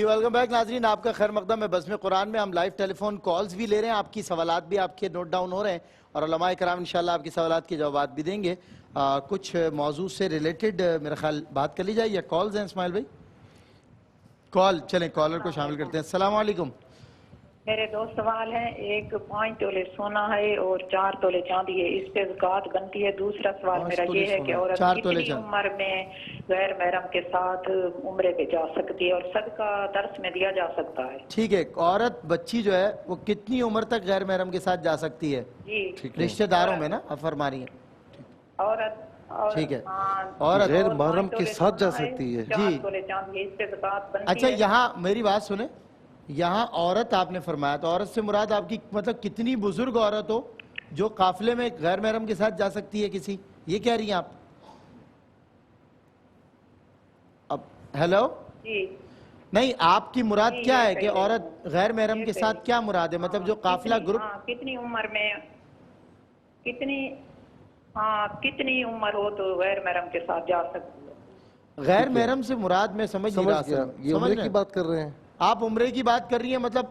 Welcome back ناظرین، آپ کا خیر مقدم ہے بزم قرآن میں. ہم لائیو ٹیلی فون کالز بھی لے رہے ہیں، آپ کی سوالات بھی آپ کے نوٹ ڈاؤن ہو رہے ہیں اور علماء کرام انشاءاللہ آپ کی سوالات کے جوابات بھی دیں گے. کچھ موضوع سے ریلیٹڈ میرا خیال بات کر لی جائے یا کالز ہیں اسماعیل بھائی؟ کال چلیں، کالر کو شامل کرتے ہیں. السلام علیکم. میرے دو سوال ہیں. ایک 5 تولے سونا ہے اور 4 تولے چاندی ہے، اس پہ زکوٰۃ بنتی ہے. دوسرا سوال میرا یہ ہے کہ عورت کتنی عمر میں غیر محرم کے ساتھ عمرے پہ جا سکتی ہے اور صدقہ درس میں دیا جا سکتا ہے؟ ٹھیک ہے. عورت بچی جو ہے وہ کتنی عمر تک غیر محرم کے ساتھ جا سکتی ہے؟ جی رشتہ داروں میں نا آپ فرما رہی ہیں. عورت ٹھیک ہے. عورت غیر محرم کے ساتھ جا سکتی ہے. 4 تولے چاندی ہے، اس پہ زکوٰۃ بنتی ہے. اچھا یہاں میری بات سنیں، یہاں عورت آپ نے فرمایا تو عورت سے مراد آپ کی مطلب کتنی بزرگ عورت ہو جو قافلے میں غیر محرم کے ساتھ جا سکتی ہے کسی، یہ کہہ رہی ہیں آپ؟ اب ہیلو جی نہیں، آپ کی مراد کیا ہے کہ عورت غیر محرم کے ساتھ کیا مراد ہے؟ مطلب جو قافلہ گروپ کتنی عمر میں کتنی عمر ہو تو غیر محرم کے ساتھ جا سکتی ہے؟ غیر محرم سے مراد میں سمجھ نہیں رہا. یہ عمرے کی بات کر رہے ہیں آپ عمرے کی بات کر رہی ہیں، مطلب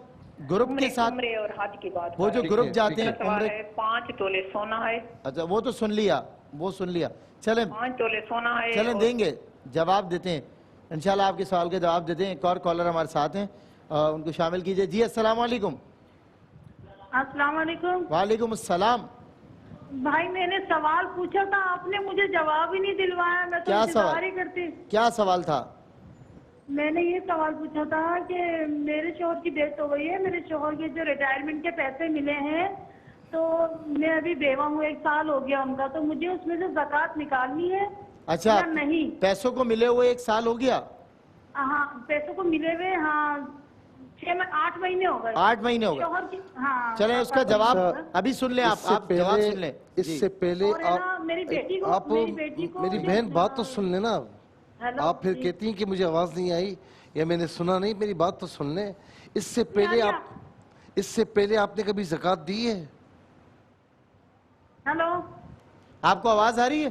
گروپ کے ساتھ عمرے اور حج کی بات. وہ جو گروپ جاتے ہیں عمرے. 5 تولے سونا ہے. اچھا وہ تو سن لیا، وہ سن لیا. چلیں 5 تولے سونا ہے. چلیں دیں گے جواب دیتے ہیں انشاءاللہ، آپ کے سوال کے جواب دیتے ہیں. ایک اور کالر ہمارے ساتھ ہیں، ان کو شامل کیجئے. جی السلام علیکم. السلام علیکم. وعلیکم السلام. بھائی میں نے سوال پوچھا تھا، آپ نے مجھے جواب ہی نہیں دلوایا. میں تو انتظار ہی کرتی. کیا سوال تھا؟ میں نے یہ سوال پوچھا تھا کہ میرے شوہر کی ڈیتھ ہو گئی ہے. میرے شوہر کے جو ریٹائرمنٹ کے پیسے ملے ہیں تو میں ابھی بیوہ ہوں، 1 سال ہو گیا ان کا، تو مجھے اس میں سے زکوٰۃ نکالنی ہے. اچھا نہیں، پیسوں کو ملے ہوئے 1 سال ہو گیا؟ ہاں پیسوں کو ملے ہوئے 8 مہینے ہو گئے. 8 مہینے ہو گئے. چلیں اس کا جواب ابھی سن لیں. آپ جواب سن لیں. اس سے پہلے آپ میری بہن بات تو سن لیں نا. آپ پھر کہتی ہیں کہ مجھے آواز نہیں آئی یا میں نے سنا نہیں. میری بات تو سن لیں. اس سے پہلے آپ نے کبھی زکوٰۃ دی ہے؟ ہیلو، آپ کو آواز آ رہی ہے؟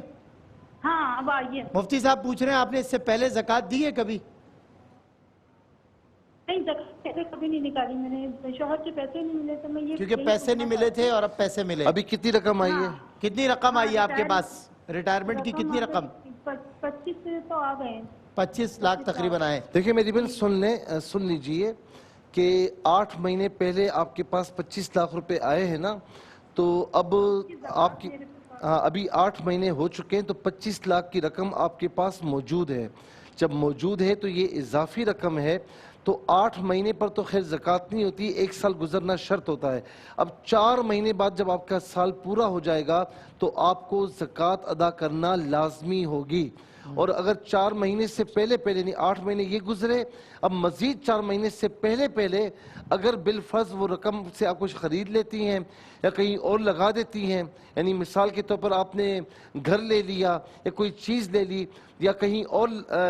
ہاں اب آئیے. مفتی صاحب پوچھ رہے ہیں آپ نے اس سے پہلے زکوٰۃ دی ہے کبھی؟ نہیں، پیسے کبھی نہیں نکالی میں نے. شوہر کے پیسے نہیں ملے تو میں یہ کیونکہ پیسے نہیں ملے تھے اور اب پیسے ملے. ابھی کتنی رقم آئی ہے؟ کتنی رقم آئی ہے آپ کے پاس ریٹائرمنٹ کی؟ کتنی رقم؟ 25 تو آ گئے ہیں. 25 لاکھ تقریباً آئے. دیکھیں میری بہن سن لیجئے کہ 8 مہینے پہلے آپ کے پاس 25 لاکھ روپے آئے ہیں نا، تو اب آپ کی ابھی 8 مہینے ہو چکے ہیں تو 25 لاکھ کی رقم آپ کے پاس موجود ہے. جب موجود ہے تو یہ اضافی رقم ہے، تو 8 مہینے پر تو خیر زکوٰۃ نہیں ہوتی، 1 سال گزرنا شرط ہوتا ہے. اب 4 مہینے بعد جب آپ کا سال پورا ہو جائے گا تو آپ کو زکوٰۃ ادا کرنا لازمی ہوگی. اور اگر 4 مہینے سے پہلے نہیں، 8 مہینے یہ گزرے، اب مزید 4 مہینے سے پہلے اگر بالفرض وہ رقم سے آپ کچھ خرید لیتی ہیں یا کہیں اور لگا دیتی ہیں، یعنی مثال کے طور پر آپ نے گھر لے لیا یا کوئی چیز لے لی یا کہیں اور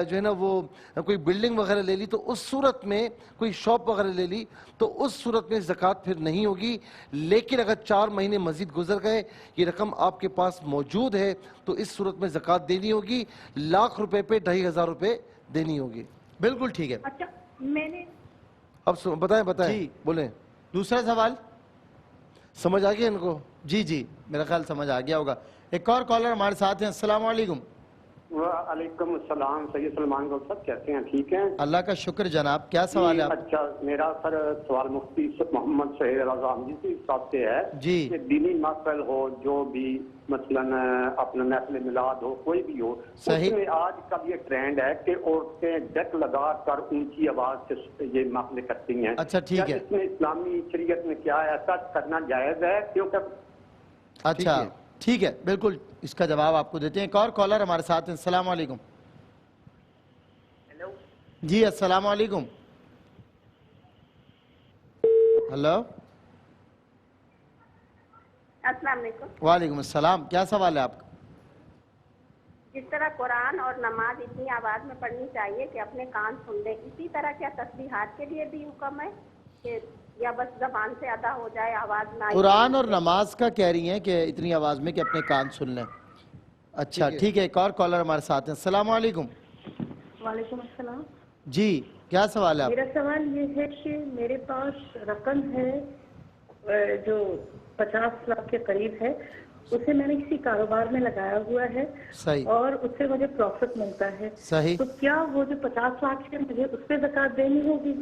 جو ہے نا وہ کوئی بلڈنگ وغیرہ لے لی، تو اس صورت میں کوئی شاپ وغیرہ لے لی تو اس صورت میں زکوٰۃ پھر نہیں ہوگی. لیکن اگر 4 مہینے مزید گزر گئے، یہ رقم آپ کے پاس موجود ہے، تو اس صورت میں زکوٰۃ دینی ہوگی. 1 لاکھ روپے پہ 2500 روپے دینی ہوگی. بالکل ٹھیک ہے. اچھا میں نے اب بتائیں جی بولیں. دوسرا سوال سمجھ آ گیا ان کو؟ جی میرا خیال سمجھ آ گیا ہوگا. ایک اور کالر ہمارے ساتھ ہیں. السلام علیکم. وعلیکم السلام. سید سلمان گل صاحب کیسے ہیں؟ ٹھیک ہیں اللہ کا شکر. جناب کیا سوال ہے آپ؟ اچھا میرا سر سوال مفتی محمد سہیل رضا حمدی صاحب سے ہے کہ دینی محفل ہو، جو بھی مثلاً اپنا محفل میلاد ہو، کوئی بھی ہو، اس میں آج کل یہ ٹرینڈ ہے کہ عورتیں ڈیک لگا کر اونچی آواز سے یہ محفلیں کرتی ہیں. اچھا ٹھیک ہے. اس میں اسلامی شریعت میں کیا ہے، ایسا کرنا جائز ہے؟ کیونکہ اچھا ٹھیک ہے، بالکل اس کا جواب آپ کو دیتے ہیں. ایک اور کالر ہمارے ساتھ ہیں. السلام علیکم. جی السلام علیکم. ہلو. السلام علیکم. وعلیکم السلام. کیا سوال ہے آپ کا؟ جس طرح قرآن اور نماز اتنی آواز میں پڑھنی چاہیے کہ اپنے کان سن لیں، اسی طرح کیا تسبیحات کے لیے بھی حکم ہے کہ یا بس زبان سے ادا ہو جائے، آواز نہ؟ قرآن اور نماز کا کہہ رہی ہیں کہ اتنی آواز میں کہ اپنے کان سن لیں. اچھا ٹھیک ہے. ایک اور کالر ہمارے ساتھ ہیں. السلام علیکم. وعلیکم السلام. جی کیا سوال ہے آپ؟ میرا سوال یہ ہے کہ میرے پاس رقم ہے جو 50 لاکھ کے قریب ہے، اسے میں نے کسی کاروبار میں لگایا ہوا ہے صحیح، اور اس سے مجھے پروفٹ ملتا ہے. صحیح. تو کیا وہ جو 50 لاکھ ہے مجھے اس پہ زکوٰۃ دینی ہوگی؟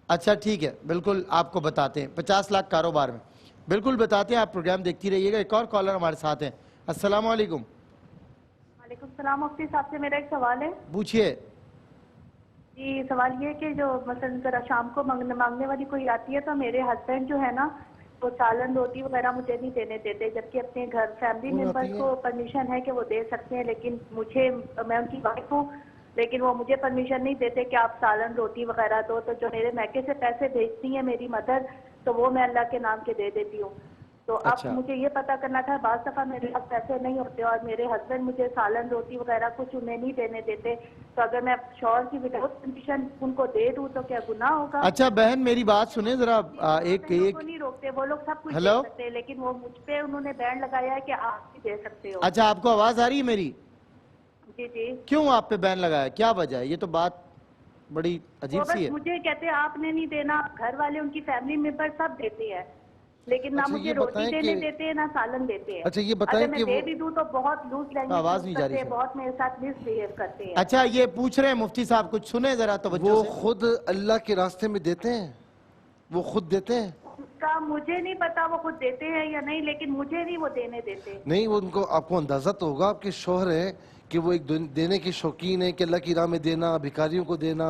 اچھا ٹھیک ہے، بالکل آپ کو بتاتے ہیں. 50 لاکھ کاروبار میں بالکل بتاتے ہیں. آپ پروگرام دیکھتی رہیے گا. ایک اور کالر ہمارے ساتھ ہیں. السلام علیکم. وعلیکم السلام. مفتی صاحب سے میرا ایک سوال ہے. پوچھئے. جی سوال یہ ہے کہ جو مثلا ذرا شام کو مانگنے والی کوئی آتی ہے تو میرے ہسبینڈ جو ہے نا وہ سالن روٹی وغیرہ مجھے نہیں دینے دیتے، جبکہ اپنے گھر فیملی ممبر کو پرمیشن ہے کہ وہ دے سکتے ہیں، لیکن مجھے، میں ان کی وائف ہوں لیکن وہ مجھے پرمیشن نہیں دیتے کہ آپ سالن روٹی وغیرہ دو. تو جو میرے میکے سے پیسے بھیجتی ہیں میری مدر تو وہ میں اللہ کے نام کے دے دیتی ہوں. تو اب مجھے یہ پتا کرنا تھا، بعض دفعہ میرے پاس پیسے نہیں ہوتے اور میرے ہسبینڈ مجھے سالن روٹی وغیرہ کچھ انہیں نہیں دینے دیتے، تو اگر میں شوہر کی وداؤٹ پرمیشن ان کو دے دوں تو کیا گناہ ہوگا؟ اچھا بہن میری بات سنیں ذرا. ایک نہیں روکتے وہ لوگ، سب کچھ دے سکتے ہیں، لیکن وہ مجھ پہ انہوں نے بین لگایا ہے کہ آپ بھی دے سکتے ہو. اچھا آپ کو آواز آ رہی ہے میری؟ جی جی. کیوں آپ پہ بین لگایا؟ کیا وجہ ہے؟ یہ تو بات بڑی عجیب سی ہے. مجھے کہتے ہیں آپ نے نہیں دینا، گھر والے ان کی فیملی ممبر سب دیتے ہیں، لیکن نہ مجھے روٹی دینے دیتے ہیں نہ سالن دیتے ہیں. اچھا یہ بتائیں کہ میں دے بھی دوں تو بہت لوز لینگویج کرتے ہیں، بہت میرے ساتھ مس بہیو کرتے ہیں. اچھا یہ پوچھ رہے ہیں مفتی صاحب، کچھ سنیں ذرا توجہ سے. وہ خود اللہ کے راستے میں دیتے ہیں؟ وہ خود دیتے ہیں؟ اس کا مجھے نہیں پتا وہ خود دیتے ہیں یا نہیں، لیکن مجھے نہیں وہ دینے دیتے. نہیں وہ ان کو، آپ کو اندازہ تو ہوگا آپ کے شوہر ہیں کہ وہ ایک دینے کے شوقین ہیں، کہ اللہ کی راہ میں دینا، بھکاریوں کو دینا،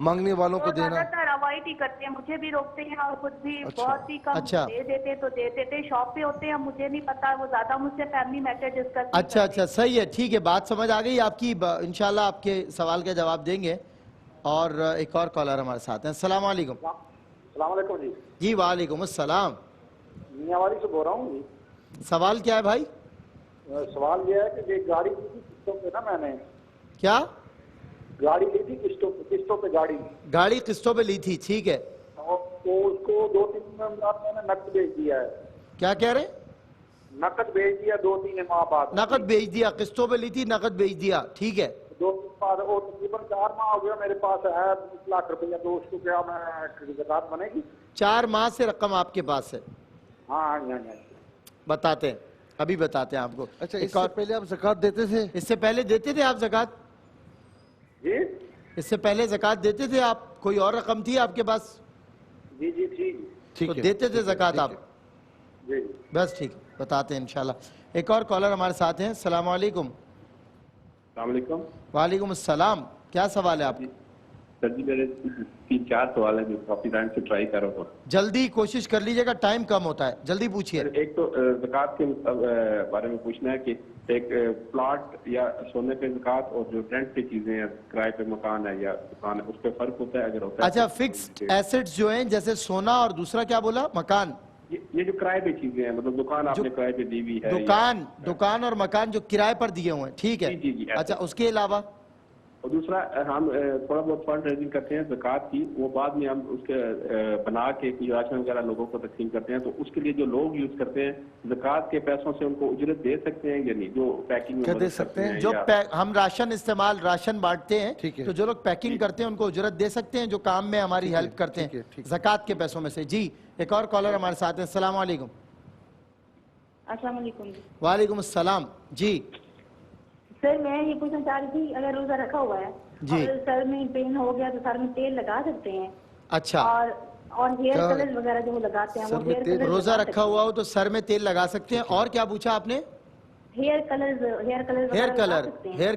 مانگنے والوں کو دینا. زیادہ تر اوائڈ ہی کرتے ہیں، مجھے بھی روکتے ہیں اور خود بھی بہت ہی کم دے دیتے تو دے دیتے. شاپ پہ ہوتے ہیں، مجھے نہیں پتا، وہ زیادہ مجھ سے فیملی میٹر ڈسکس. اچھا صحیح ہے، ٹھیک ہے، بات سمجھ آ گئی آپ کی. انشاءاللہ آپ کے سوال کا جواب دیں گے. اور ایک اور کالر ہمارے ساتھ ہیں. السلام علیکم. السلام علیکم جی. جی وعلیکم السلام. میاں والی سے بول رہا ہوں جی. سوال کیا ہے بھائی؟ سوال یہ ہے کہ گاڑی لی تھی قسطوں پہ نا، میں نے کیا گاڑی لی تھی قسطوں پہ گاڑی قسطوں پہ لی تھی، ٹھیک ہے. تو اس کو 2-3 ماہ بعد میں نے نقد بھیج دیا ہے. کیا کہہ رہے؟ نقد بھیج دیا 2-3 ماہ بعد. نقد بھیج دیا، قسطوں پہ لی تھی نقد بھیج دیا، ٹھیک ہے. 2-3 بعد اور تقریباً 4 ماہ ہو گیا میرے پاس ہے 20 لاکھ روپیہ. تو اس کو کیا میں زکوٰۃ بنے گی؟ 4 ماہ سے رقم آپ کے پاس ہے؟ ہاں بتاتے ہیں، ابھی بتاتے ہیں آپ کو. اچھا اس سے پہلے آپ زکوٰۃ دیتے تھے؟ اس سے پہلے دیتے تھے آپ زکوٰۃ؟ جی اس سے پہلے زکوٰۃ دیتے تھے آپ؟ کوئی اور رقم تھی آپ کے پاس؟ جی تو دیتے تھے زکوٰۃ آپ؟ جی بس ٹھیک ہے، بتاتے ہیں انشاءاللہ. ایک اور کالر ہمارے ساتھ ہیں. السلام علیکم. السلام علیکم. وعلیکم السلام. کیا سوال ہے آپ؟ سر جی میرے 3-4 سوال ہیں جو کافی ٹائم سے ٹرائی کر رہا ہوں. جلدی کوشش کر لیجئے گا، ٹائم کم ہوتا ہے، جلدی پوچھئے. ایک تو زکوٰۃ کے بارے میں پوچھنا ہے کہ ایک پلاٹ یا سونے پہ زکوٰۃ اور جو رینٹ پہ چیزیں ہیں، کرائے پہ مکان ہے یا دکان ہے، اس پہ فرق ہوتا ہے اگر ہوتا ہے؟ اچھا فکسڈ ایسٹس جو ہیں جیسے سونا اور دوسرا کیا بولا؟ مکان. یہ جو کرائے پہ چیزیں ہیں، مطلب دکان آپ نے کرائے پہ دی ہوئی ہے، دکان اور مکان جو کرائے پر دیے ہوئے ہیں، ٹھیک ہے. اچھا اس کے علاوہ؟ اور دوسرا ہم تھوڑا بہت فنڈ ریزنگ کرتے ہیں زکوٰۃ کی، وہ بعد میں ہم اس کے بنا کے کوئی راشن وغیرہ لوگوں کو تقسیم کرتے ہیں. تو اس کے لیے جو لوگ یوز کرتے ہیں زکوٰۃ کے پیسوں سے ان کو اجرت دے سکتے ہیں یا نہیں؟ جو پیکنگ میں دے سکتے ہیں، جو ہم راشن بانٹتے ہیں تو جو لوگ پیکنگ کرتے ہیں ان کو اجرت دے سکتے ہیں، جو کام میں ہماری ہیلپ کرتے ہیں زکوٰۃ کے پیسوں میں سے. جی ایک اور کالر ہمارے ساتھ ہیں. السلام علیکم. السلام علیکم. وعلیکم السلام. جی سر میں یہ پوچھنا چاہ رہی تھی، اگر روزہ رکھا ہوا ہے اور سر میں پین ہو گیا تو سر میں تیل لگا سکتے ہیں؟ اچھا. اور ہیئر کلر وغیرہ جو وہ لگاتے ہیں وہ ہیئر کلر روزہ رکھا ہوا ہو تو سر میں تیل لگا سکتے ہیں. اور کیا پوچھا آپ نے؟ ہیئر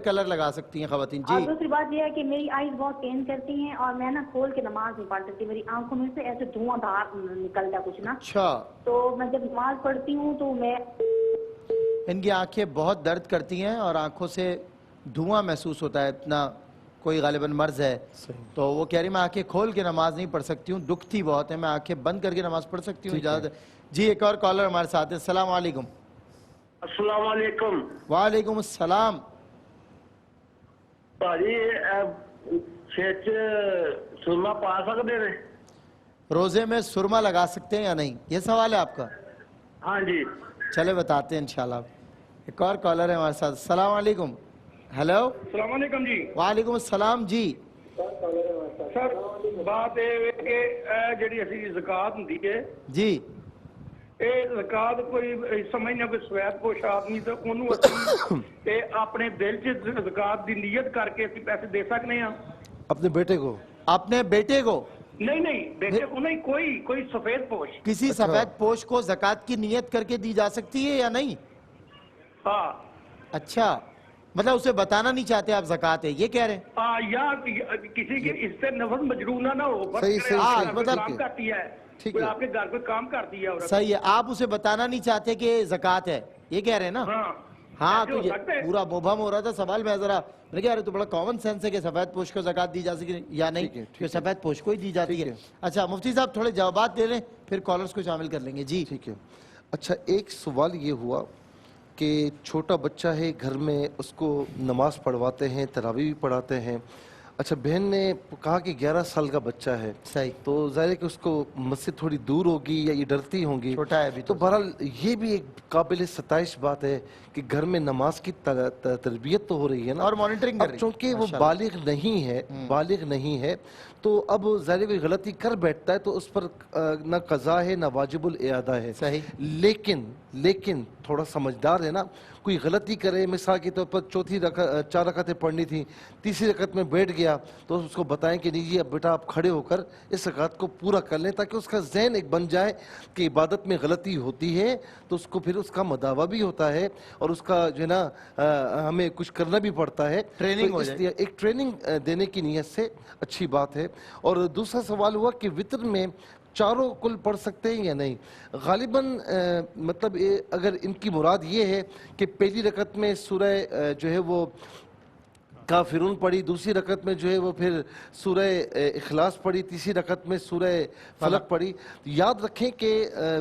کلر لگا سکتی ہیں خواتین. جی. اور دوسری بات یہ ہے کہ میری آئیز بہت پین کرتی ہیں اور میں نا کھول کے نماز نہیں پڑھ سکتی، میری آنکھوں میں سے ایسے دھواں دھار نکلتا کچھ نا. اچھا. تو میں جب نماز پڑھتی ہوں تو میں ان کی آنکھیں بہت درد کرتی ہیں اور آنکھوں سے دھواں محسوس ہوتا ہے، اتنا کوئی غالباً مرض ہے. تو وہ کہہ رہی میں آنکھیں کھول کے نماز نہیں پڑھ سکتی ہوں، دکھتی بہت ہے، میں آنکھیں بند کر کے نماز پڑھ سکتی ہوں؟ اجازت ہے. جی ایک اور کالر ہمارے ساتھ ہیں. السلام علیکم. السلام علیکم. وعلیکم السلام. بھاجی سرما پا سکتے ہیں؟ روزے میں سرما لگا سکتے ہیں یا نہیں، یہ سوال ہے آپ کا؟ ہاں جی. چلے بتاتے ہیں انشاءاللہ. ایک اور کالر ہے ہمارے ساتھ. السلام علیکم. ہیلو. السلام علیکم جی. وعلیکم السلام. جی سر بات یہ کہ جڑی اسی زکات ہوندی ہے جی اے زکات کوئی سمجھنا کوئی سویت پوش آدمی تو انہوں اسی اپنے دل چ زکات دی نیت کر کے اسی پیسے دے سکنے ہیں اپنے بیٹے کو؟ اپنے بیٹے کو نہیں بیٹے کو نہیں، کوئی سفید پوش، کسی سفید پوش کو زکات کی نیت کر کے دی جا سکتی ہے یا نہیں؟ ہاں اچھا، مطلب اسے بتانا نہیں چاہتے آپ زکات ہے یہ کہہ رہے ہیں؟ یا کسی کے اس سے نفس مجرونہ نہ ہو، بس کام کرتی ہے، کوئی آپ کے گھر کوئی کام کرتی ہے، صحیح ہے، آپ اسے بتانا نہیں چاہتے کہ زکات ہے یہ کہہ رہے ہیں نا؟ ہاں تو یہ پورا مبہم ہو رہا تھا سوال میں ذرا میں کہہ رہے تو بڑا کامن سینس ہے کہ سفید پوش کو زکات دی جا سکتی یا نہیں، کہ سفید پوش کو ہی دی جاتی ہے۔ اچھا مفتی صاحب تھوڑے جوابات دے لیں پھر کالرز کو شامل کر لیں گے۔ جی ٹھیک ہے۔ اچھا ایک سوال یہ ہوا کہ چھوٹا بچہ ہے گھر میں، اس کو نماز پڑھواتے ہیں، تراویح بھی پڑھاتے ہیں۔ اچھا بہن نے کہا کہ 11 سال کا بچہ ہے، صحیح، تو ظاہر ہے کہ اس کو مسجد تھوڑی دور ہوگی یا یہ ڈرتی ہوں گی، چھوٹا ہے ابھی تو بہرحال یہ بھی ایک قابل ستائش بات ہے کہ گھر میں نماز کی تربیت تو ہو رہی ہے نا، اور مانیٹرنگ کر رہی ہے، چونکہ وہ بالغ نہیں ہے تو اب ظاہر کوئی غلطی کر بیٹھتا ہے تو اس پر نہ قضا ہے نہ واجب الاعادہ ہے۔ صحیح، لیکن تھوڑا سمجھدار ہے نا، کوئی غلطی کرے، مثال کے طور پر 4 رکعتیں پڑھنی تھی، تیسری رکعت میں بیٹھ گیا تو اس کو بتائیں کہ نہیں جی اب بیٹا آپ کھڑے ہو کر اس رکعت کو پورا کر لیں، تاکہ اس کا ذہن ایک بن جائے کہ عبادت میں غلطی ہوتی ہے تو اس کو پھر اس کا مداوع بھی ہوتا ہے اور اس کا جو ہے نا ہمیں کچھ کرنا بھی پڑتا ہے، ٹریننگ ہو جائے، ایک ٹریننگ دینے کی نیت سے اچھی بات ہے۔ اور دوسرا سوال ہوا کہ وتر میں چاروں کل پڑھ سکتے ہیں یا نہیں؟ غالباً مطلب اگر ان کی مراد یہ ہے کہ پہلی رکعت میں سورہ جو ہے وہ کافرون پڑھی، دوسری رکعت میں جو ہے وہ پھر سورہ اخلاص پڑھی، تیسری رکعت میں سورہ فلق پڑھی، یاد رکھیں کہ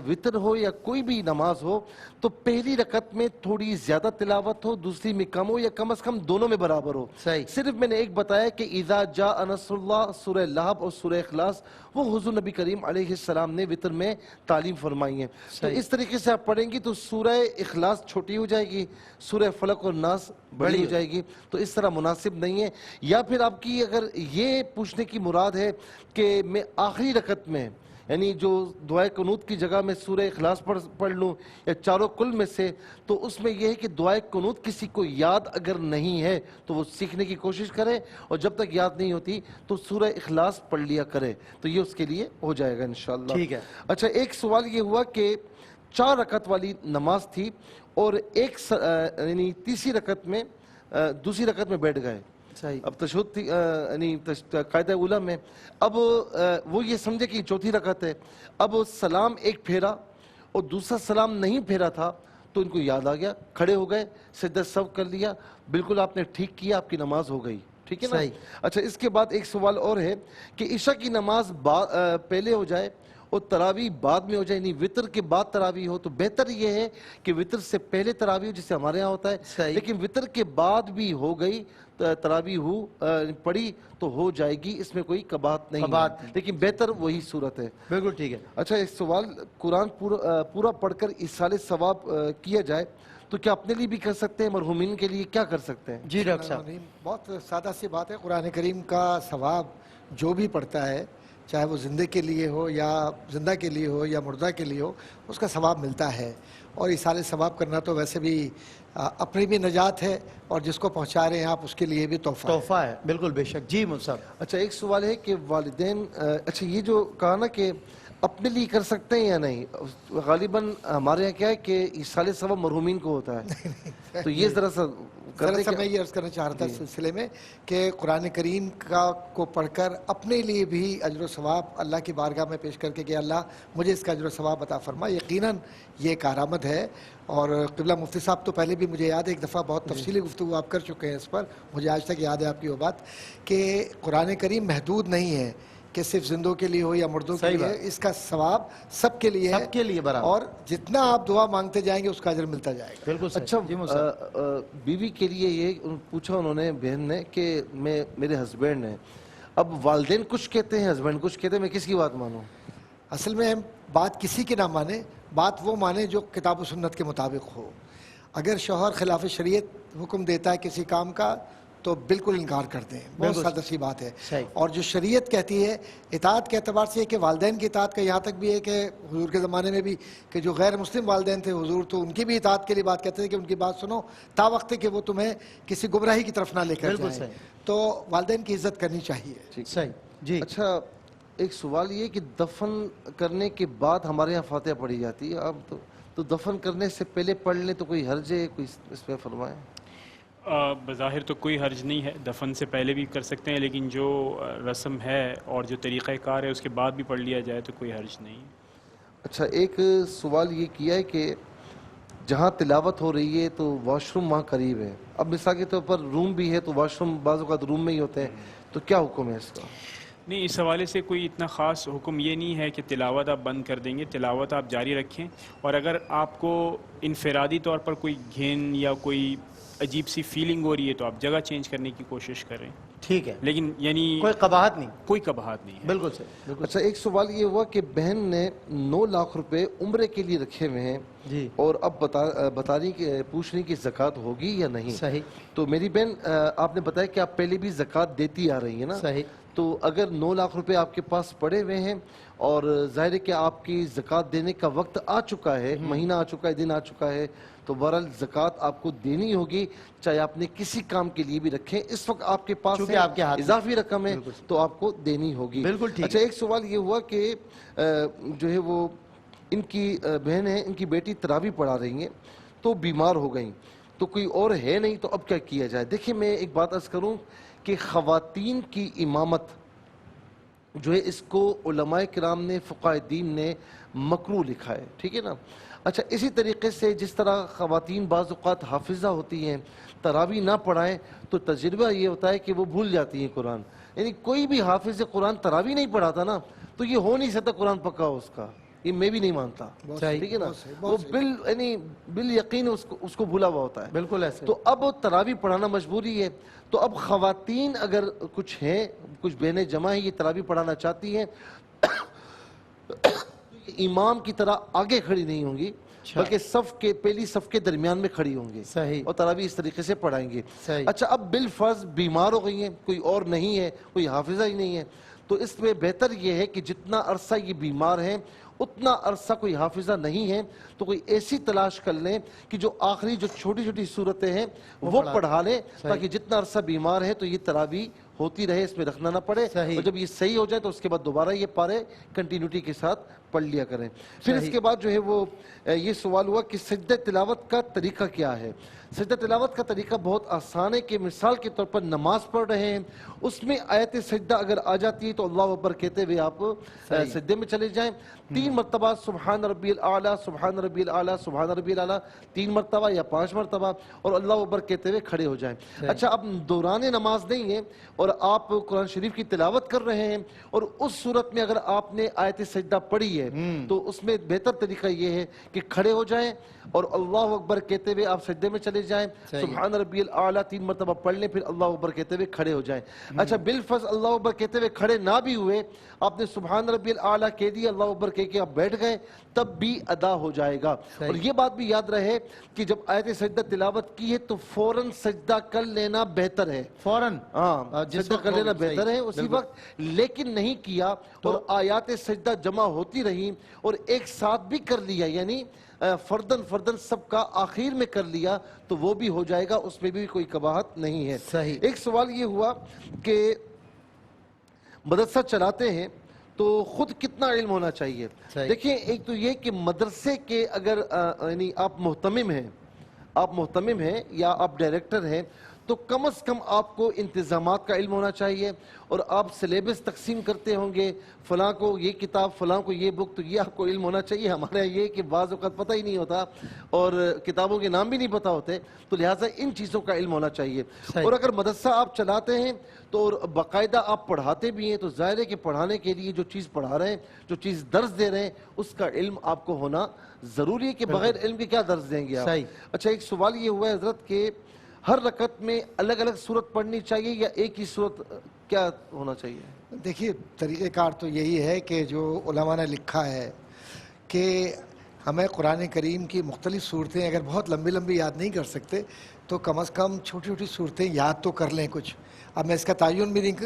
وتر ہو یا کوئی بھی نماز ہو تو پہلی رکعت میں تھوڑی زیادہ تلاوت ہو، دوسری میں کم ہو، یا کم از کم دونوں میں برابر ہو۔ صرف میں نے ایک بتایا کہ اذا جاء نصر اللہ، سورہ لہب اور سورہ اخلاص وہ حضور نبی کریم علیہ السلام نے وتر میں تعلیم فرمائی ہیں، تو اس طریقے سے آپ پڑھیں گی تو سورہ اخلاص چھوٹی ہو جائے گی، سورہ فلق اور ناس بڑی ہو جائے گی، تو اس طرح مناسب نہیں ہے۔ یا پھر آپ کی اگر یہ پوچھنے کی مراد ہے کہ میں آخری رکعت میں یعنی جو دعائے قنوت کی جگہ میں سورہ اخلاص پڑھ لوں یا چاروں کل میں سے، تو اس میں یہ ہے کہ دعائے قنوت کسی کو یاد اگر نہیں ہے تو وہ سیکھنے کی کوشش کرے، اور جب تک یاد نہیں ہوتی تو سورہ اخلاص پڑھ لیا کرے، تو یہ اس کے لیے ہو جائے گا انشاءاللہ۔ ٹھیک ہے۔ اچھا ایک سوال یہ ہوا کہ 4 رکعت والی نماز تھی اور یعنی تیسری رکعت میں دوسری رکعت میں بیٹھ گئے، اب تشہد تھی یعنی قاعدہ اولیٰ میں، اب وہ یہ سمجھے کہ چوتھی رکعت ہے، اب سلام ایک پھیرا اور دوسرا سلام نہیں پھیرا تھا تو ان کو یاد آ گیا، کھڑے ہو گئے، سجدہ سہو کر لیا، بالکل آپ نے ٹھیک کیا، آپ کی نماز ہو گئی، ٹھیک ہے نا؟ اچھا اس کے بعد ایک سوال اور ہے کہ عشاء کی نماز پہلے ہو جائے اور تراویح بعد میں ہو جائے، یعنی وطر کے بعد تراویح ہو، تو بہتر یہ ہے کہ وطر سے پہلے تراویح ہو جسے ہمارے ہاں ہوتا ہے، لیکن وطر کے بعد بھی ہو گئی تراویح پڑھی تو ہو جائے گی، اس میں کوئی قباحت نہیں ہے، لیکن بہتر وہی صورت ہے۔ بالکل ٹھیک ہے۔ اچھا ایک سوال، قرآن پورا پڑھ کر ایصال ثواب کیا جائے تو کیا اپنے لیے بھی کر سکتے ہیں، مرحومین کے لیے کیا کر سکتے ہیں؟ جی ڈاکٹر صاحب، بہت سادہ سی بات ہے، قرآن کریم کا ثواب جو بھی پڑھتا ہے چاہے وہ زندے کے لیے ہو یا زندہ کے لیے ہو یا مردہ کے لیے ہو، اس کا ثواب ملتا ہے، اور ایصال ثواب کرنا تو ویسے بھی اپنی بھی نجات ہے اور جس کو پہنچا رہے ہیں آپ اس کے لیے بھی تحفہ ہے۔ بالکل بے شک۔ جی مصعب، اچھا ایک سوال ہے کہ والدین اچھا یہ جو کہا نا کہ اپنے لیے کر سکتے ہیں یا نہیں، غالباً ہمارے یہاں کیا ہے کہ ایصال ثواب مرحومین کو ہوتا ہے، تو یہ ذرا سا میں یہ عرض کرنا چاہ رہا تھا اس سلسلے میں کہ قرآن کریم کو پڑھ کر اپنے لیے بھی اجر و ثواب اللہ کی بارگاہ میں پیش کر کے کہ اللہ مجھے اس کا اجر و ثواب عطا فرما، یقیناً یہ کارآمد ہے۔ اور قبلہ مفتی صاحب تو پہلے بھی مجھے یاد ہے ایک دفعہ بہت تفصیلی گفتگو آپ کر چکے ہیں اس پر، مجھے آج تک یاد ہے آپ کی وہ بات کہ قرآن کریم محدود نہیں ہے کہ صرف زندوں کے لیے ہو یا مردوں کے لیے، اس کا ثواب سب کے لیے ہے، سب کے لیے برابر، اور جتنا آپ دعا مانگتے جائیں گے اس کا اجر ملتا جائے گا۔ بالکل۔ اچھا بیوی کے لیے یہ پوچھا انہوں نے بہن نے کہ میرے ہسبینڈ ہیں، اب والدین کچھ کہتے ہیں ہسبینڈ کچھ کہتے ہیں، میں کس کی بات مانوں؟ اصل میں بات کسی کی نہ مانے، بات وہ مانے جو کتاب و سنت کے مطابق ہو۔ اگر شوہر خلاف شریعت حکم دیتا ہے کسی کام کا تو بالکل انکار کر دیں. بہت سادہ سی بات ہے. اور جو شریعت کہتی ہے اطاعت کے اعتبار سے کہ والدین کی اطاعت کا یہاں تک بھی ہے کہ حضور کے زمانے میں بھی کہ جو غیر مسلم والدین تھے حضور تو ان کی بھی اطاعت کے لیے بات کہتے تھے کہ ان کی بات سنو تا وقت کہ وہ تمہیں کسی گمراہی کی طرف نہ لے کر جائیں. تو والدین کی عزت کرنی چاہیے. صحیح جی. اچھا ایک سوال یہ کہ دفن کرنے کے بعد ہمارے یہاں فاتحہ پڑھی جاتی ہے. اب تو دفن کرنے سے پہلے پڑھ لیں تو کوئی حرج ہے؟ کوئی اس پہ فرمائیں. بظاہر تو کوئی حرج نہیں ہے، دفن سے پہلے بھی کر سکتے ہیں، لیکن جو رسم ہے اور جو طریقہ کار ہے اس کے بعد بھی پڑھ لیا جائے تو کوئی حرج نہیں. اچھا ایک سوال یہ کیا ہے کہ جہاں تلاوت ہو رہی ہے تو واش روم وہاں قریب ہے. اب مثال کے طور پر روم بھی ہے تو واش روم بعض اوقات روم میں ہی ہوتے ہیں، تو کیا حکم ہے اس کا؟ نہیں، اس حوالے سے کوئی اتنا خاص حکم یہ نہیں ہے کہ تلاوت آپ بند کر دیں گے، تلاوت آپ جاری رکھیں. اور اگر آپ کو انفرادی طور پر کوئی گھن یا کوئی عجیب سی فیلنگ ہو رہی ہے تو آپ جگہ چینج کرنے کی کوشش کریں. ٹھیک ہے، لیکن یعنی کوئی قباحت نہیں. کوئی قباحت نہیں ہے. بالکل صحیح. اچھا ایک سوال یہ ہوا کہ بہن نے 9 لاکھ روپے عمرے کے لیے رکھے ہوئے ہیں جی، اور اب بتا رہی کہ پوچھ رہی کہ زکوٰۃ ہوگی یا نہیں. صحیح. تو میری بہن آپ نے بتایا کہ آپ پہلے بھی زکوٰۃ دیتی آ رہی ہیں نا. صحیح. تو اگر 9 لاکھ روپے آپ کے پاس پڑے ہوئے ہیں اور ظاہر ہے کہ آپ کی زکوٰۃ دینے کا وقت آ چکا ہے، مہینہ آ چکا ہے، دن آ چکا ہے، تو بہرحال زکوٰۃ آپ کو دینی ہوگی چاہے آپ نے کسی کام کے لیے بھی رکھیں. اس وقت آپ کے پاس اضافی رقم ہے تو آپ کو دینی ہوگی. بالکل ٹھیک. اچھا ایک سوال یہ ہوا کہ جو ہے وہ ان کی بہن ہے، ان کی بیٹی تراویح پڑھا رہی ہیں تو بیمار ہو گئیں، تو کوئی اور ہے نہیں، تو اب کیا کیا جائے؟ دیکھیں میں ایک بات عرض کروں کہ خواتین کی امامت جو ہے اس کو علماء کرام نے، فقہاء دین نے مکروہ لکھا ہے. ٹھیک ہے نا. اچھا اسی طریقے سے جس طرح خواتین بعض اوقات حافظہ ہوتی ہیں، تراویح نہ پڑھائیں تو تجربہ یہ ہوتا ہے کہ وہ بھول جاتی ہیں قرآن. یعنی کوئی بھی حافظ قرآن تراویح نہیں پڑھاتا نا تو یہ ہو نہیں سکتا قرآن پکا ہو اس کا. یہ میں بھی نہیں مانتا. ٹھیک ہے نا. وہ بال یقین اس کو بھولا ہوا ہوتا ہے. بالکل ایسے. تو اب تراویح پڑھانا مجبوری ہے. تو اب خواتین اگر کچھ ہیں، کچھ بہنیں جمع ہیں، یہ تراویح پڑھانا چاہتی ہیں امام کی طرح آگے کھڑی نہیں ہوں گی بلکہ پہلی صف کے درمیان میں کھڑی ہوں گی. صحیح. اور تراویح اس طریقے سے پڑھائیں گے. صحیح. اچھا اب بالفرض بیمار ہو گئی ہیں، کوئی اور نہیں ہے، کوئی حافظہ ہی نہیں ہے، تو اس میں بہتر یہ ہے کہ جتنا عرصہ یہ بیمار ہیں اتنا عرصہ کوئی حافظہ نہیں ہے تو کوئی ایسی تلاش کر لیں کہ جو آخری جو چھوٹی چھوٹی صورتیں ہیں وہ پڑھا لیں تاکہ جتنا عرصہ بیمار ہے تو یہ تراویح ہوتی رہے، اس میں رکھنا نہ پڑے. اور جب یہ صحیح ہو جائے تو اس کے بعد دوبارہ یہ پارے کنٹینیوٹی کے ساتھ پڑھ لیا کریں. پھر اس کے بعد جو ہے وہ یہ سوال ہوا کہ سجدہ تلاوت کا طریقہ کیا ہے. سجدہ تلاوت کا طریقہ بہت آسان ہے کہ مثال کے طور پر نماز پڑھ رہے ہیں، اس میں آیت سجدہ اگر آ جاتی ہے تو اللہ اکبر کہتے ہوئے آپ سجدے میں چلے جائیں. 3 مرتبہ سبحان ربی الاعلیٰ، سبحان ربی الاعلیٰ، سبحان ربی الاعلیٰ 3 مرتبہ یا 5 مرتبہ اور اللہ اکبر کہتے ہوئے کھڑے ہو جائیں. اچھا اب دوران نماز نہیں ہے اور آپ قرآن شریف کی تلاوت کر رہے ہیں اور اس صورت میں اگر آپ نے آیت سجدہ پڑھی ہے تو اس میں بہتر طریقہ یہ ہے کہ کھڑے ہو جائیں اور اللہ اکبر کہتے ہوئے آپ سجدے میں چلے جائیں. سبحان ربی الاعلیٰ 3 مرتبہ پڑھ لیں، پھر اللہ اکبر کہتے ہوئے کھڑے ہو جائیں. اچھا بالفرض اللہ اکبر کہتے ہوئے کھڑے نہ بھی ہوئے، آپ نے سبحان ربی الاعلیٰ کہہ دیا، اللہ اکبر کہہ کے آپ بیٹھ گئے، تب بھی ادا ہو جائے گا. اور یہ بات بھی یاد رہے کہ جب آیت سجدہ تلاوت کی ہے تو فوراً سجدہ کر لینا بہتر ہے. فوراً سجدہ کر لینا بہتر ہے اسی وقت، لیکن نہیں کیا اور آیات سجدہ جمع ہوتی رہی اور ایک ساتھ بھی کر لیا، یعنی فردن سب کا آخر میں کر لیا تو وہ بھی ہو جائے گا، اس میں بھی کوئی قباحت نہیں ہے. ایک سوال یہ ہوا کہ مدرسہ چلاتے ہیں تو خود کتنا علم ہونا چاہیے. دیکھیں ایک تو یہ کہ مدرسے کے اگر یعنی آپ محتمم ہیں یا آپ ڈائریکٹر ہیں تو کم از کم آپ کو انتظامات کا علم ہونا چاہیے اور آپ سلیبس تقسیم کرتے ہوں گے، فلاں کو یہ کتاب، فلاں کو یہ بک، تو یہ آپ کو علم ہونا چاہیے. ہمارے یہ کہ بعض اوقات پتہ ہی نہیں ہوتا اور کتابوں کے نام بھی نہیں پتہ ہوتے، تو لہٰذا ان چیزوں کا علم ہونا چاہیے. اور اگر مدرسہ آپ چلاتے ہیں تو باقاعدہ آپ پڑھاتے بھی ہیں تو ظاہر ہے کہ پڑھانے کے لیے جو چیز پڑھا رہے ہیں، جو چیز درس دے رہے ہیں، اس کا علم آپ کو ہونا ضروری ہے کہ بغیر علم کے کیا درس دیں گے آپ. اچھا ایک سوال یہ ہوا ہے حضرت کہ ہر رکعت میں الگ الگ صورت پڑھنی چاہیے یا ایک ہی صورت کیا ہونا چاہیے؟ دیکھیے طریقہ کار تو یہی ہے کہ جو علماء نے لکھا ہے کہ ہمیں قرآن کریم کی مختلف صورتیں اگر بہت لمبی لمبی یاد نہیں کر سکتے تو کم از کم چھوٹی چھوٹی صورتیں یاد تو کر لیں کچھ. اب میں اس کا تعین بھی نہیں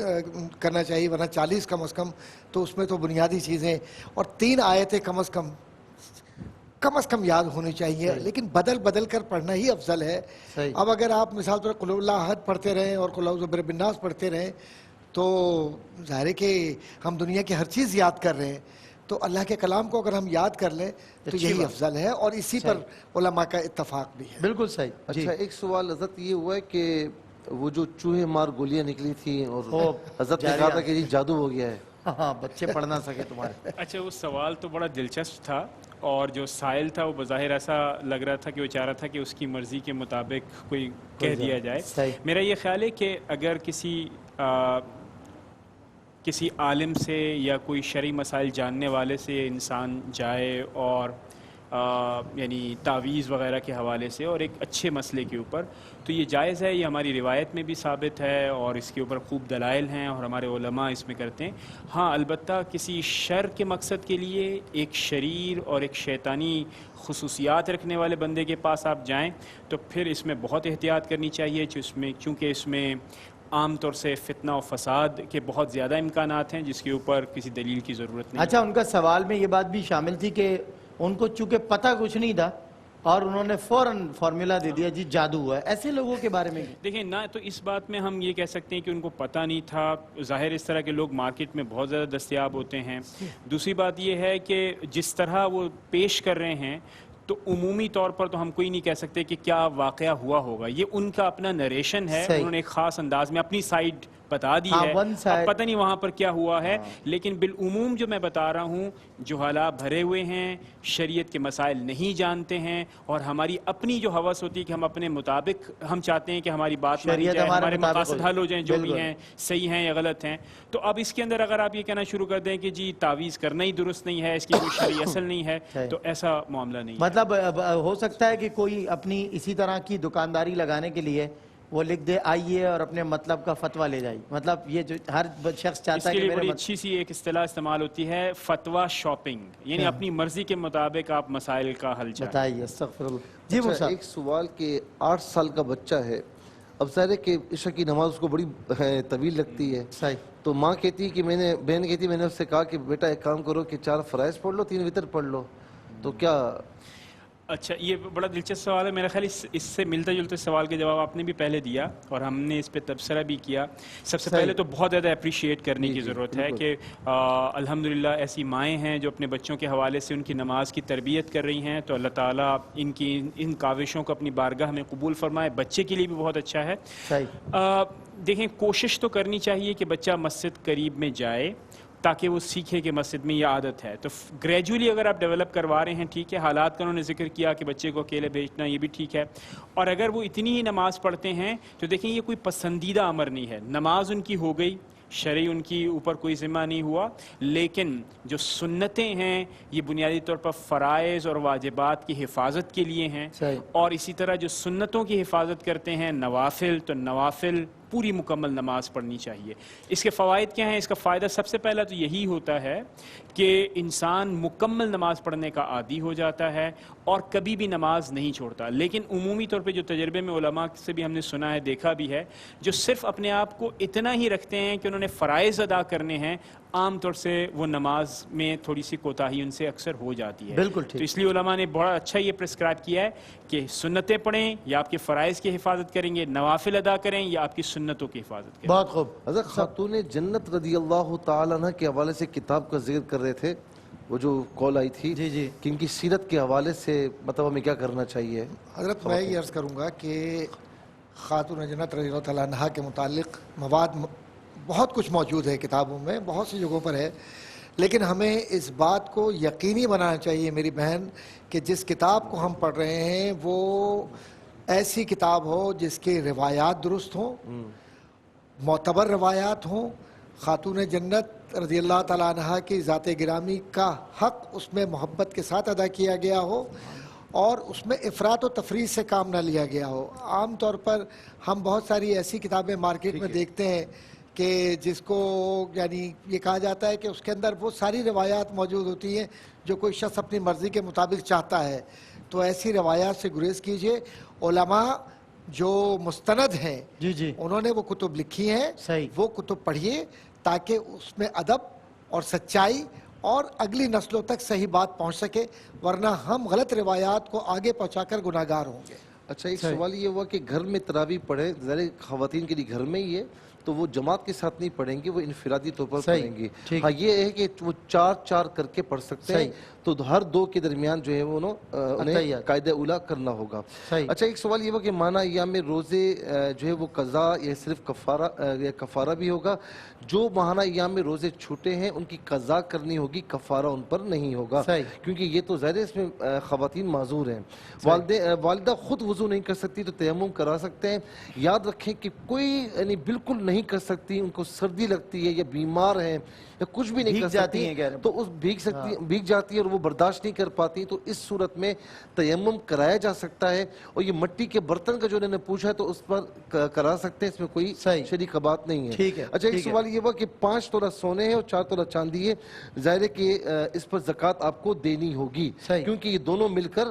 کرنا چاہیے ورنہ 40 کم از کم تو اس میں تو بنیادی چیزیں اور 3 آیتیں کم از کم یاد ہونی چاہیے, لیکن بدل بدل کر پڑھنا ہی افضل ہے. اب اگر آپ مثال طور قل اللہ احد پڑھتے رہیں اور قل اعوذ برب الناس پڑھتے رہیں تو ظاہر ہے کہ ہم دنیا کی ہر چیز یاد کر رہے ہیں, تو اللہ کے کلام کو اگر ہم یاد کر لیں تو یہی افضل ہے, اور اسی پر علماء کا اتفاق بھی ہے. بالکل صحیح. اچھا ایک سوال حضرت یہ ہوا ہے کہ وہ جو چوہے مار گولیاں نکلی تھیں اور حضرت نے کہا تھا کہ جی جادو ہو گیا ہے, ہاں بچے پڑھ نہ سکے تمہارے. اچھا وہ سوال تو بڑا دلچسپ تھا, اور جو سائل تھا وہ بظاہر ایسا لگ رہا تھا کہ وہ چاہ رہا تھا کہ اس کی مرضی کے مطابق کوئی کہہ دیا جائے. میرا یہ خیال ہے کہ اگر کسی عالم سے یا کوئی شرعی مسائل جاننے والے سے انسان جائے اور یعنی تعویذ وغیرہ کے حوالے سے اور ایک اچھے مسئلے کے اوپر, تو یہ جائز ہے, یہ ہماری روایت میں بھی ثابت ہے اور اس کے اوپر خوب دلائل ہیں اور ہمارے علماء اس میں کرتے ہیں. ہاں البتہ کسی شر کے مقصد کے لیے ایک شریر اور ایک شیطانی خصوصیات رکھنے والے بندے کے پاس آپ جائیں تو پھر اس میں بہت احتیاط کرنی چاہیے, کیونکہ اس میں عام طور سے فتنہ و فساد کے بہت زیادہ امکانات ہیں جس کے اوپر کسی دلیل کی ضرورت نہیں. اچھا ان کا سوال میں یہ بات بھی شامل تھی کہ ان کو چونکہ پتہ کچھ نہیں تھا اور انہوں نے فوراً فارمولا دے دیا جی جادو ہوا ہے, ایسے لوگوں کے بارے میں دیکھیں نہ تو اس بات میں ہم یہ کہہ سکتے ہیں کہ ان کو پتہ نہیں تھا, ظاہر اس طرح کے لوگ مارکیٹ میں بہت زیادہ دستیاب ہوتے ہیں. دوسری بات یہ ہے کہ جس طرح وہ پیش کر رہے ہیں تو عمومی طور پر تو ہم کوئی نہیں کہہ سکتے کہ کیا واقعہ ہوا ہوگا, یہ ان کا اپنا نریشن ہے, انہوں نے ایک خاص انداز میں اپنی سائیڈ بتا دی ہے, اب پتہ نہیں وہاں پر کیا ہوا ہے, لیکن بالعموم جو میں بتا رہا ہوں جہالات بھرے ہوئے ہیں, شریعت کے مسائل نہیں جانتے ہیں, اور ہماری اپنی جو ہوس ہوتی ہے کہ ہم اپنے مطابق ہم چاہتے ہیں کہ ہماری بات مانی جائے, ہمارے مقاصد حل ہو جائیں جو بھی ہیں, صحیح ہیں یا غلط ہیں. تو اب اس کے اندر اگر آپ یہ کہنا شروع کر دیں کہ جی تعویذ کرنا ہی درست نہیں ہے, اس کی کوئی شرعی اصل نہیں ہے, تو ایسا معاملہ نہیں. مطلب ہو سکتا ہے کہ کوئی اپنی اسی طرح کی دکانداری لگانے کے لیے وہ لکھ دے آئیے اور اپنے مطلب کا فتویٰ لے جائے, مطلب یہ جو ہر شخص چاہتا ہے کہ بڑی اچھی سی ایک اصطلاح استعمال ہوتی ہے فتویٰ شاپنگ, یعنی اپنی مرضی کے مطابق آپ مسائل کا حل چاہتے ہیں. بتائیے استغفر اللہ. جی اچھا ایک سوال کہ 8 سال کا بچہ ہے, اب ظاہر ہے کہ عشاء کی نماز اس کو بڑی طویل لگتی ہے, تو ماں کہتی ہے کہ بہن کہتی ہے میں نے اس سے کہا کہ بیٹا ایک کام کرو کہ 4 فرائض پڑھ لو 3 وتر پڑھ لو, تو کیا؟ اچھا یہ بڑا دلچسپ سوال ہے, میرا خیال اس سے ملتا جلتا سوال کے جواب آپ نے بھی پہلے دیا اور ہم نے اس پہ تبصرہ بھی کیا. سب سے پہلے تو بہت زیادہ اپریشیٹ کرنے کی ضرورت ہے کہ الحمدللہ ایسی مائیں ہیں جو اپنے بچوں کے حوالے سے ان کی نماز کی تربیت کر رہی ہیں, تو اللہ تعالیٰ ان کاوشوں کو اپنی بارگاہ میں قبول فرمائے. بچے کے لیے بھی بہت اچھا ہے. دیکھیں کوشش تو کرنی چاہیے کہ بچہ مسجد قریب میں جائے تاکہ وہ سیکھے کہ مسجد میں یہ عادت ہے, تو گریجولی اگر آپ ڈیولپ کروا رہے ہیں ٹھیک ہے, حالات کا انہوں نے ذکر کیا کہ بچے کو اکیلے بھیجنا یہ بھی ٹھیک ہے, اور اگر وہ اتنی ہی نماز پڑھتے ہیں تو دیکھیں یہ کوئی پسندیدہ امر نہیں ہے, نماز ان کی ہو گئی, شرعی ان کی اوپر کوئی ذمہ نہیں ہوا, لیکن جو سنتیں ہیں یہ بنیادی طور پر فرائض اور واجبات کی حفاظت کے لیے ہیں, اور اسی طرح جو سنتوں کی حفاظت کرتے ہیں نوافل, تو نوافل پوری مکمل نماز پڑھنی چاہیے. اس کے فوائد کیا ہیں؟ اس کا فائدہ سب سے پہلا تو یہی ہوتا ہے کہ انسان مکمل نماز پڑھنے کا عادی ہو جاتا ہے اور کبھی بھی نماز نہیں چھوڑتا. لیکن عمومی طور پہ جو تجربے میں علماء سے بھی ہم نے سنا ہے, دیکھا بھی ہے, جو صرف اپنے آپ کو اتنا ہی رکھتے ہیں کہ انہوں نے فرائض ادا کرنے ہیں, عام طور سے وہ نماز میں تھوڑی سی کوتاہی ان سے اکثر ہو جاتی ہے. بالکل تو اس لیے علماء نے بڑا اچھا یہ پرسکرائب کیا ہے کہ سنتیں پڑھیں یا آپ کے فرائض کی حفاظت کریں گے, نوافل ادا کریں یا آپ کی سنتوں کی حفاظت کریں. بہت خوب. حضرت خاتون جنت رضی اللہ تعالیٰ عنہ کے حوالے سے کتاب کا ذکر کر رہے تھے, وہ جو کال آئی تھی کہ ان کی سیرت کے حوالے سے مطلب ہمیں کیا کرنا چاہیے؟ حضرت میں یہ عرض کروں گا کہ خاتون جنت رضی اللہ تعالیٰ عنہ کے متعلق مواد بہت کچھ موجود ہے کتابوں میں, بہت سی جگہوں پر ہے, لیکن ہمیں اس بات کو یقینی بنانا چاہیے میری بہن کہ جس کتاب کو ہم پڑھ رہے ہیں وہ ایسی کتاب ہو جس کی روایات درست ہوں, معتبر روایات ہوں, خاتون جنت رضی اللہ تعالیٰ عنہ کی ذات گرامی کا حق اس میں محبت کے ساتھ ادا کیا گیا ہو, اور اس میں افراط و تفریط سے کام نہ لیا گیا ہو. عام طور پر ہم بہت ساری ایسی کتابیں مارکیٹ میں دیکھتے ہیں کہ جس کو یعنی یہ کہا جاتا ہے کہ اس کے اندر وہ ساری روایات موجود ہوتی ہیں جو کوئی شخص اپنی مرضی کے مطابق چاہتا ہے. تو ایسی روایات سے گریز کیجئے. علماء جو مستند ہیں انہوں نے وہ کتب لکھی ہیں, وہ کتب پڑھیے تاکہ اس میں ادب اور سچائی اور اگلی نسلوں تک صحیح بات پہنچ سکے, ورنہ ہم غلط روایات کو آگے پہنچا کر گناہگار ہوں گے. اچھا, ایک سوال یہ ہوا کہ گھر میں تراویح پڑھے, ظاہر خواتین کے لیے گھر میں ہی ہے تو وہ جماعت کے ساتھ نہیں پڑھیں گے, وہ انفرادی طور پر پڑھیں گے. ہاں یہ ہے کہ وہ 4 کر کے پڑھ سکتے ہیں, تو ہر 2 کے درمیان جو ہے وہ انہیں قاعدہ اولا کرنا ہوگا. اچھا, ایک سوال یہ ہوا کہ مانا ایام میں روزے جو ہے وہ قضا یا صرف کفارہ بھی ہوگا؟ جو ماہانہ ایام میں روزے چھوٹے ہیں ان کی قضا کرنی ہوگی, کفارہ ان پر نہیں ہوگا, کیونکہ یہ تو ظاہر اس میں خواتین معذور ہیں. والدہ خود وضو نہیں کر سکتی تو تیمم کرا سکتے ہیں. یاد رکھیں کہ کوئی یعنی بالکل نہیں کر سکتی, ان کو سردی لگتی ہے یا بیمار ہیں یا کچھ بھی نہیں کر سکتی تو اس بھیگ جاتی ہے اور وہ برداشت نہیں کر پاتی, تو اس صورت میں تیمم کرایا جا سکتا ہے. اور یہ مٹی کے برتن کا جو انہوں نے پوچھا ہے تو اس پر کرا سکتے ہیں, اس میں کوئی شریک بات نہیں ہے. اچھا, ایک سوال یہ ہوا کہ 5 تولہ سونے ہیں اور 4 تولہ چاندی ہے, ظاہر ہے کہ اس پر زکوٰۃ آپ کو دینی ہوگی کیونکہ یہ دونوں مل کر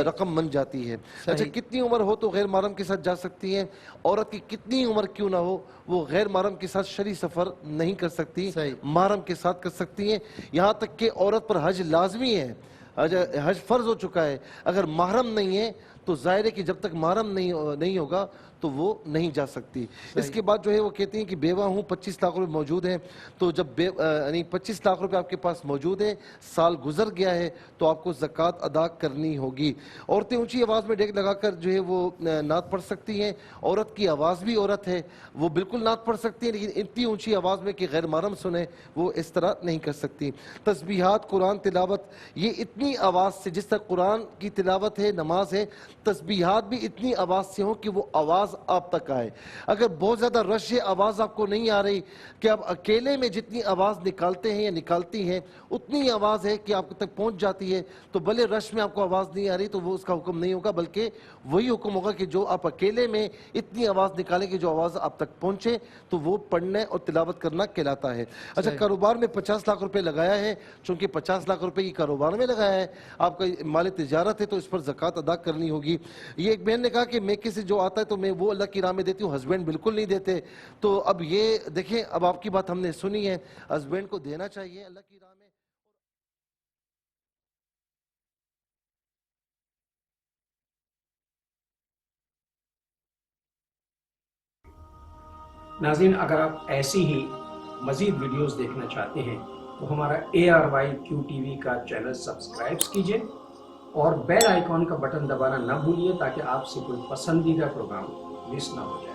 رقم بن جاتی ہے. اچھا, کتنی عمر ہو تو غیر محرم کے ساتھ جا سکتی ہیں؟ عورت کی کتنی عمر کیوں نہ ہو وہ غیر محرم کے ساتھ شرعی سفر نہیں کر سکتی, محرم کے ساتھ کر سکتی ہیں. یہاں تک کہ عورت پر حج لازمی ہے, حج فرض ہو چکا ہے. اگر محرم نہیں ہے تو ظاہر ہے کہ جب تک محرم نہیں ہوگا تو وہ نہیں جا سکتی. اس کے بعد جو ہے وہ کہتی ہیں کہ بیوہ ہوں, 25 لاکھ روپے موجود ہیں, تو جب یعنی 25 لاکھ روپے آپ کے پاس موجود ہیں, سال گزر گیا ہے تو آپ کو زکوٰۃ ادا کرنی ہوگی. عورتیں اونچی آواز میں ڈیک لگا کر جو ہے وہ نعت پڑھ سکتی ہیں. عورت کی آواز بھی عورت ہے, وہ بالکل نعت پڑھ سکتی ہیں, لیکن اتنی اونچی آواز میں کہ غیر محرم سنیں وہ اس طرح نہیں کر سکتی. تسبیحات, قرآن تلاوت, یہ اتنی آواز سے, جس طرح قرآن کی تلاوت ہے, نماز ہے, تسبیحات بھی اتنی آواز سے ہوں کہ وہ آواز آپ تک آئے. اگر بہت زیادہ رش آواز آپ کو نہیں آ رہی کہ آپ اکیلے میں جتنی آواز نکالتے ہیں یا نکالتی ہیں اتنی آواز ہے کہ آپ تک پہنچ جاتی ہے, تو بھلے رش میں آپ کو آواز نہیں آ رہی تو وہ اس کا حکم نہیں ہوگا, بلکہ وہی حکم ہوگا کہ جو آپ اکیلے میں اتنی آواز نکالیں کہ جو آواز آپ تک پہنچے تو وہ پڑھنے اور تلاوت کرنا کہلاتا ہے. اچھا, کاروبار میں 50 لاکھ روپے لگایا ہے, چونکہ 50 لاکھ روپے کی کاروبار میں لگایا ہے, آپ کا مال تجارت ہے تو اس پر زکوٰۃ ادا کرنی ہوگی. یہ ایک بہن نے کہا کہ میکے سے جو آتا ہے تو میں وہ اللہ کی راہ میں دیتی ہوں, ہسبینڈ بالکل نہیں دیتے. تو اب یہ دیکھیں, اب آپ کی بات ہم نے سنی ہے, ہسبینڈ کو دینا چاہیے اللہ کی راہ میں. ناظرین, اگر آپ ایسی ہی مزید ویڈیوز دیکھنا چاہتے ہیں تو ہمارا ARYQ-TV کا چینل سبسکرائب کیجئے اور بیل آئیکن کا بٹن دبانا نہ بھولیے تاکہ آپ سے کوئی پسندیدہ پروگرام مس نہ ہو جائے.